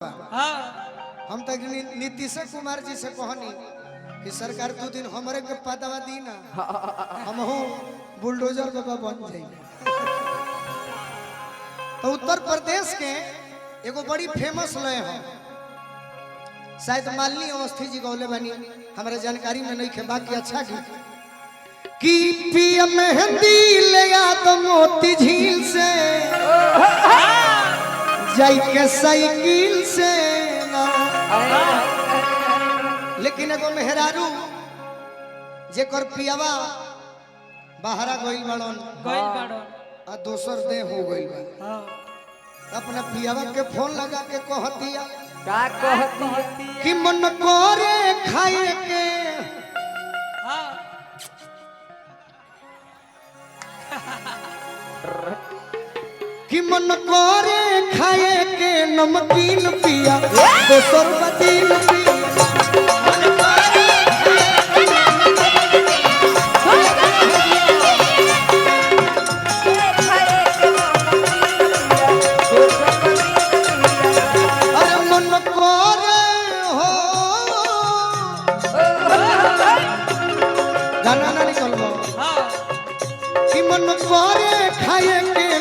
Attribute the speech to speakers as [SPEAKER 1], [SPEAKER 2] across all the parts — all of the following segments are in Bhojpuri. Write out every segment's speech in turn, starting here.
[SPEAKER 1] हम तक नीतीश कुमार जी से कहनी कि सरकार 2 दिन हमारे के पदवा दी ना हम बुलडोजर बाबा बन जाए। तो उत्तर प्रदेश के एगो बड़ी फेमस लय है, शायद मालिनी अवस्थी जी गौले बनी, हमारे जानकारी में नहीं खे, बाकी अच्छा गीत कि पिया मेहंदी ले तो मोती झील से जाई के साइकिल से ना। लेकिन एगो मेहरारू जेकर पियावा बाहरा गइल बाड़न आ दोसर दे हो गइल बा, अपना पियावा के फोन लगा के कहतिया
[SPEAKER 2] का कहती
[SPEAKER 1] कि मन करे खाए के कि मन करे खाए के नमकीन पिया दोसर बदीन पिया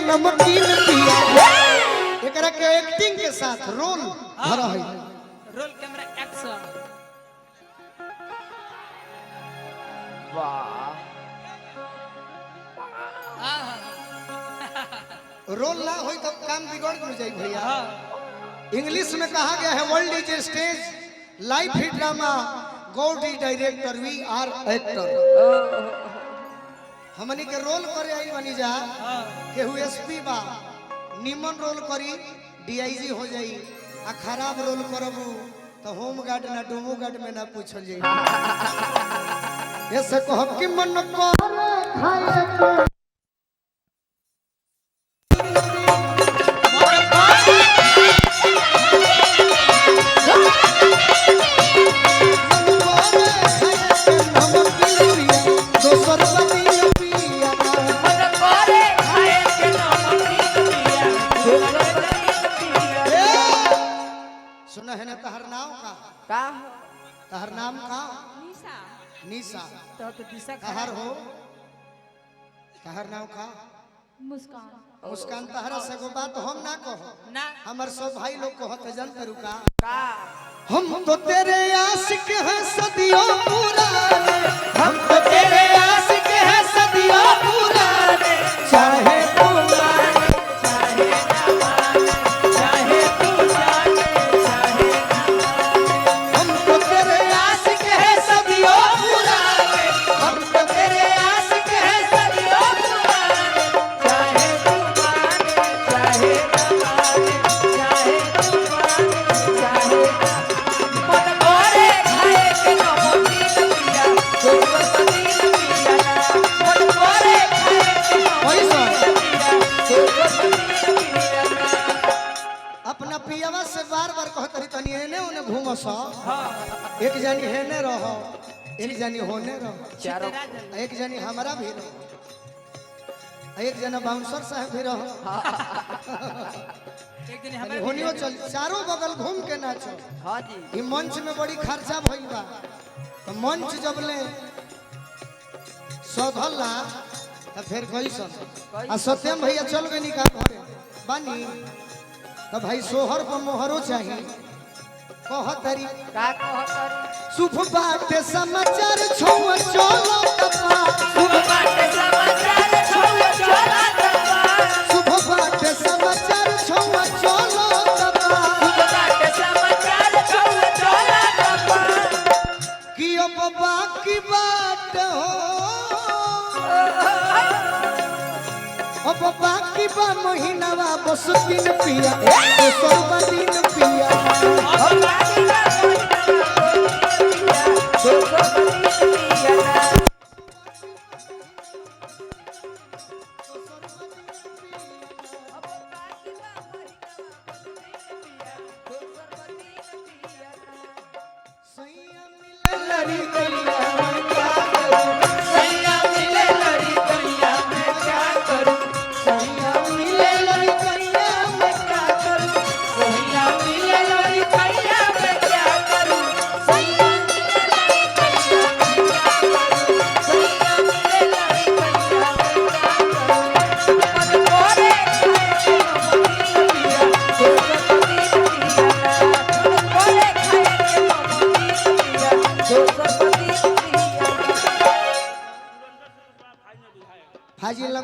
[SPEAKER 1] नमकीन पिया एकरा के एक्टिंग के साथ रोल भरा है।
[SPEAKER 2] Roll camera action. वाह
[SPEAKER 1] रोल ना होई तब काम बिगड़ जाए भैया। इंग्लिश में कहा गया है world is a stage life ही drama god is director we are actor. हमनी के रोल करे आई बनी जा केहू एसपी बा निमन रोल करी डीआईजी हो जाई, आ खराब रोल करबू तो होम गार्ड ना डोमो गार्ड में ना पूछल जाई। ऐसे कहब कि मन करे खाए के तहर नाम का निशा। निशा
[SPEAKER 2] तो दिशा
[SPEAKER 1] तहर हो, तहर नाम का
[SPEAKER 3] मुस्कान।
[SPEAKER 1] मुस्कान तहरा से को बात हम ना कहो
[SPEAKER 2] ना,
[SPEAKER 1] हमर सब भाई लोग कहत जनत रुका
[SPEAKER 2] का
[SPEAKER 1] हम तो तेरे आशिक हैं सदियों पुराने, हम तो तेरे आशिक हैं सदियों पुराने, चाहे तू माने चाहे ना माने, चाहे तू जाने चाहे ना माने, हम तो तेरे आशिक हैं सदियों पुराने, हम तो तेरे आशिक हैं सदियों पुराने, चाहे तू माने चाहे ना माने, चाहे तू माने चाहे ना
[SPEAKER 2] मन करे खाए के नमकीन पिया दोसर बदीन पिया मन करे खाए के नमकीन पिया दोसर बदीन पिया।
[SPEAKER 1] अपना पियावा से बार बार कहतरी तनी एने ओने घूमस, एक जानी हेने रहो एक जानी होने रहो,
[SPEAKER 2] चारों
[SPEAKER 1] एक जानी हमारा भी रहो, एक जना बाउंसर साहब भी रहो,
[SPEAKER 2] एक दिन हमारे
[SPEAKER 1] होनियो चल चारों बगल घूम के नाचो।
[SPEAKER 2] हां जी
[SPEAKER 1] ई मंच में बड़ी खर्चा भइल बा, तो मंच जब ले सधल ना तो फिर कैसन आ सत्यम भैया चल गए निका घरे बानी तो भाई सोहर पर मोहरो चाहिए कहतरी
[SPEAKER 2] का कहतरी
[SPEAKER 1] शुभ बाटे समाचार छौ चलो तपा,
[SPEAKER 2] शुभ बाटे समाचार छौ चला तपा,
[SPEAKER 1] शुभ बाटे समाचार छौ चलो तपा,
[SPEAKER 2] शुभ बाटे समाचार छौ चला तपा,
[SPEAKER 1] कि अब बाकी बात हो अब बाकी बा महीनावा बस दिन पिया दोसर दिन पिया
[SPEAKER 2] अब बाकी का दोसर बदीन पिया।
[SPEAKER 1] लड़ी कलिया
[SPEAKER 2] सैया मिले लड़ी कलिया मैं क्या करूं,
[SPEAKER 1] मिले लड़ी कलिया
[SPEAKER 2] मैं क्या करूं, सैया मिले लड़ी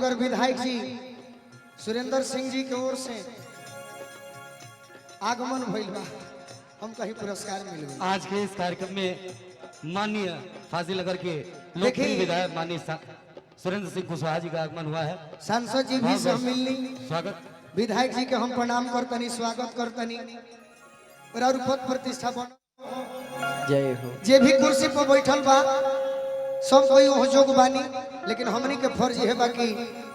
[SPEAKER 1] नगर विधायक जी सुरेंद्र सिंह जी की ओर से आगमन भइल बा, हम कहीं पुरस्कार मिल गए।
[SPEAKER 3] आज के इस कार्यक्रम में माननीय फाजिल नगर के
[SPEAKER 1] देखिए।
[SPEAKER 3] लोकप्रिय विधायक माननीय सुरेंद्र सिंह कुशवाहा जी का आगमन हुआ है।
[SPEAKER 1] सांसद जी भी से हम मिलनी,
[SPEAKER 3] स्वागत।
[SPEAKER 1] विधायक जी के हम प्रणाम करतनी, स्वागत करतनी और पद प्रतिष्ठा बन
[SPEAKER 2] जय हो।
[SPEAKER 1] जे भी कुर्सी पर बैठल बा सब कोई हो जोग बानी, लेकिन हमनी के फर्ज है बाकी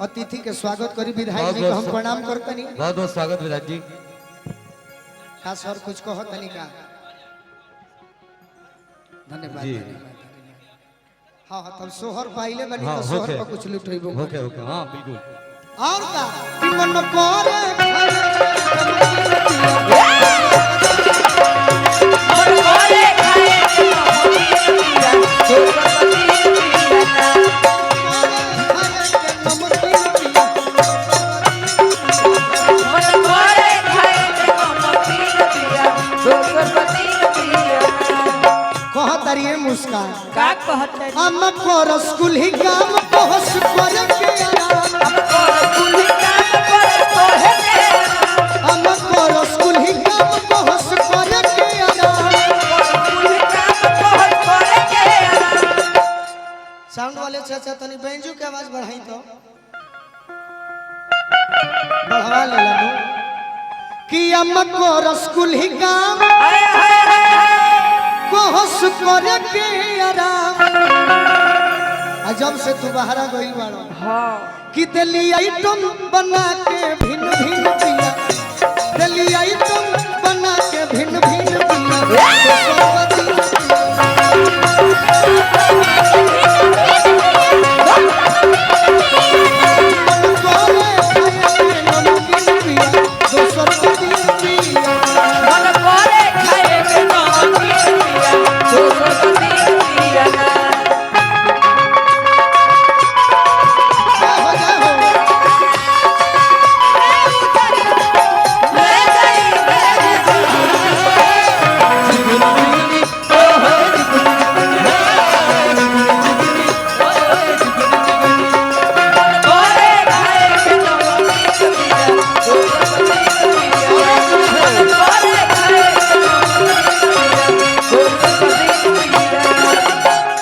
[SPEAKER 1] अतिथि के स्वागत करी। विधायक जी के हम प्रणाम करतनी।
[SPEAKER 3] बहुत बहुत स्वागत विधायक जी।
[SPEAKER 1] का सर कुछ कहो तनी का? धन्यवाद
[SPEAKER 3] जी।
[SPEAKER 1] धन्यवाद। हाँ हाँ, तब सोहर पाइले बनी
[SPEAKER 3] हाँ,
[SPEAKER 1] तो सोहर
[SPEAKER 3] होके।
[SPEAKER 1] पर कुछ लुटेबो।
[SPEAKER 3] ओके ओके, हाँ बिल्कुल।
[SPEAKER 1] और का कि मन करे
[SPEAKER 2] और बोले खाए के नमकीन पिया और बोले खाए के नमकीन पिया दोसर पति पिया।
[SPEAKER 1] कह तरिए मुस्कान
[SPEAKER 2] का कहते
[SPEAKER 1] हम को रसगुल ही काम पहुंच पर के आराम,
[SPEAKER 2] हमको कुली काम पर तोहे के
[SPEAKER 1] हम को रसगुल ही काम पहुंच पर के आराम।
[SPEAKER 2] कुली काम पर तोहे के
[SPEAKER 1] साउंड वाले चाचा तनी बैंजू के आवाज बढ़ाई तो बढ़वा ले लो कि हम को रसगुल ही काम
[SPEAKER 2] हाय हाय हाय
[SPEAKER 1] पहुंच पर के आराम। आ जब से तू बाहर गई बाड़ो
[SPEAKER 2] हां
[SPEAKER 1] कि दिल्ली आइटम बना के भिन्न भिन्न पिया, दिल्ली आइटम बना के भिन्न भिन्न
[SPEAKER 2] मन करे खाए के नमकीन पिया दोसर पति पिया ना।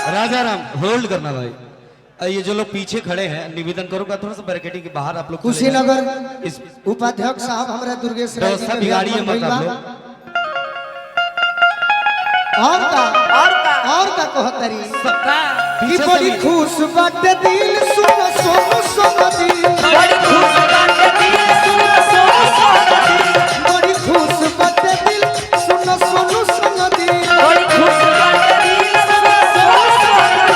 [SPEAKER 3] राजा राम होल्ड करना भाई। ये जो लोग पीछे खड़े हैं निवेदन करूंगा थोड़ा सा बैरिकेडिंग के बाहर आप लोग चले जाएं।
[SPEAKER 1] कुशीनगर
[SPEAKER 3] इस
[SPEAKER 1] उपाध्यक्ष साहब हमारा दुर्गेश राय जी
[SPEAKER 3] व्यवस्था
[SPEAKER 1] के
[SPEAKER 3] बिगाड़िए
[SPEAKER 1] बिहार में
[SPEAKER 3] मत आप
[SPEAKER 1] भइल
[SPEAKER 3] लोग।
[SPEAKER 1] बा। और का कहतरी
[SPEAKER 2] का
[SPEAKER 1] कि
[SPEAKER 3] पीछे से
[SPEAKER 1] बड़ी
[SPEAKER 3] भी।
[SPEAKER 1] खुश बाटे दिल सुन सोनू सोनदी,
[SPEAKER 2] बड़ी खुश बाटे दिल सुन सोनू सोनदी,
[SPEAKER 1] बड़ी खुश बाटे दिल सुन सोनू सोनदी।
[SPEAKER 2] बड़ी खुश बाटे दिल सुन सोनू सोनदी।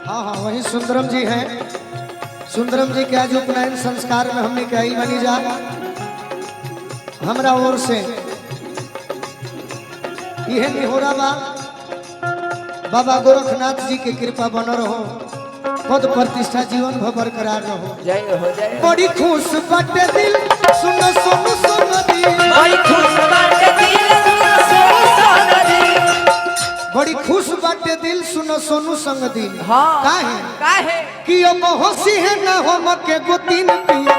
[SPEAKER 1] हाँ हाँ, वही सुंदरम जी हैं। सुंदरम जी के आज उपनयन संस्कार में हमने कही बनी जा हमरा ओर से यह निहोरा बा बाबा गोरखनाथ जी के कृपा बन रहो, पद प्रतिष्ठा जीवन भर बरकरार रहो।
[SPEAKER 2] जय हो जय।
[SPEAKER 1] बड़ी खुश बाटे दिल सुन सोनू सोनदी,
[SPEAKER 2] बड़ी खुश बाटे दिल सुन सोनू सोनदी।
[SPEAKER 1] बड़ी खुश बाटे दिल सुन सोनू संग दिल।
[SPEAKER 2] हाँ
[SPEAKER 1] काहे
[SPEAKER 2] काहे
[SPEAKER 1] कि अब होशी है ना हम के गोतीन पिया,